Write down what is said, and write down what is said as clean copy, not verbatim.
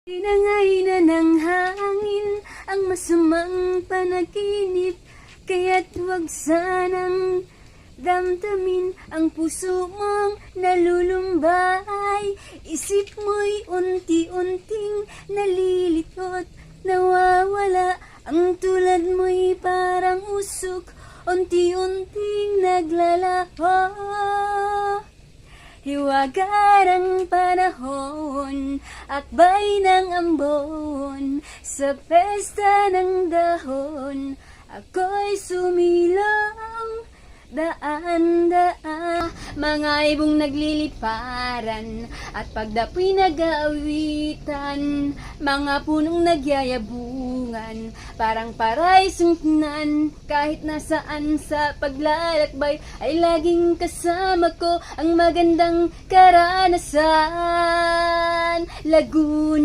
Tinangay na ng hangin ang masamang panaginip, kaya't huwag sanang damdamin ang puso mong nalulumbay. Isip mo'y unti-unting nalilitot, nawawala. Ang tulad mo'y parang usok, unti-unting naglalaho. Hiwaga ng panahon, akbay ng ambon, sa pesta ng dahon, ako'y sumilong daan-daan. Mga ibong nagliliparan at pagdapoy nag-aawitan, mga punong nagyayabungan, parang paray sungknan. Kahit nasaan sa paglalakbay ay laging kasama ko ang magandang karanasan. Laguna